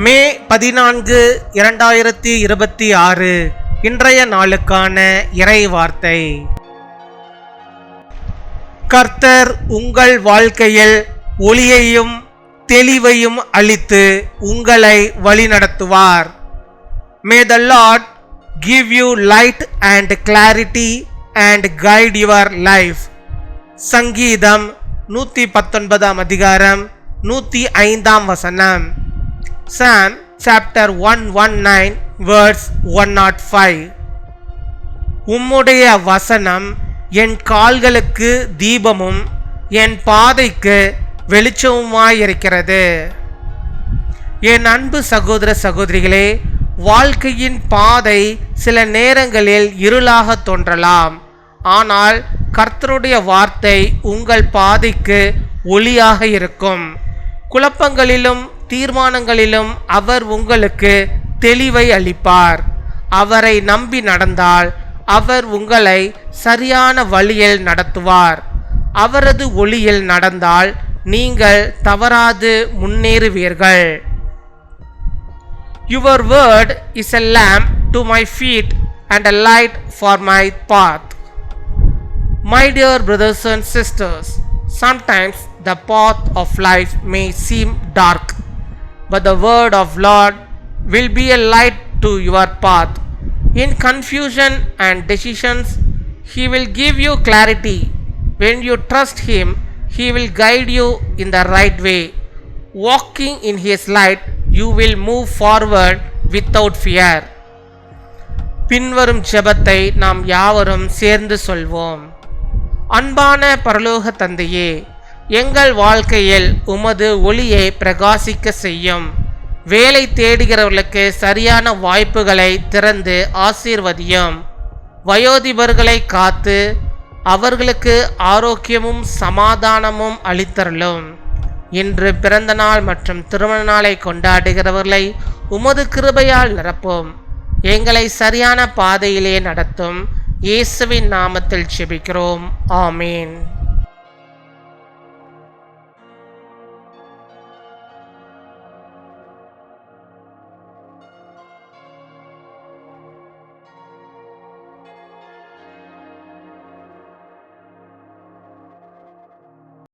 மே 14, 2026 இன்றைய நாளுக்கான இறை வார்த்தை. கர்த்தர் உங்கள் வாழ்க்கையில் ஒளியையும் தெளிவையும் அளித்து உங்களை வழிநடத்துவார். May the Lord give you light and clarity and guide your life. சங்கீதம் 119 அதிகாரம் 105 வசனம். Psalm chapter 119 verse 105. உம்முடைய வசனம் என் கால்களுக்கு தீபமும் என் பாதைக்கு வெளிச்சமுமாயிருக்கிறது. என் அன்பு சகோதர சகோதரிகளே, வாழ்க்கையின் பாதை சில நேரங்களில் இருளாக தோன்றலாம். ஆனால் கர்த்தருடைய வார்த்தை உங்கள் பாதைக்கு ஒளியாக இருக்கும். குழப்பங்களிலும் தீர்மானங்களிலும் அவர் உங்களுக்கு தெளிவை அளிப்பார். அவரை நம்பி நடந்தால் அவர் உங்களை சரியான வழியில் நடத்துவார். அவரது ஒளியில் நடந்தால் நீங்கள் தவறாது முன்னேறுவீர்கள். Your word is a lamp to my feet and a light for my path. My dear brothers and sisters, sometimes the path of life may seem dark, but the word of Lord will be a light to your path. In confusion and decisions, He will give you clarity. When you trust Him, He will guide you in the right way. Walking in His light, you will move forward without fear. பின்வரும் ஜெபத்தை நாம் யாவரும் சேர்ந்து சொல்வோம். அன்பான பரலோக தந்தையே, எங்கள் வாழ்க்கையில் உமது ஒளியை பிரகாசிக்க செய்யும். வேலை தேடுகிறவர்களுக்கு சரியான வாய்ப்புகளை திறந்து ஆசீர்வதியும். வயோதிபர்களை காத்து அவர்களுக்கு ஆரோக்கியமும் சமாதானமும் அளித்தருளும். இன்று பிறந்த நாள் மற்றும் திருமண நாளை கொண்டாடுகிறவர்களை உமது கிருபையால் நிரப்பும். எங்களை சரியான பாதையிலே நடத்தும். இயேசுவின் நாமத்தில் ஜெபிக்கிறோம். ஆமீன்.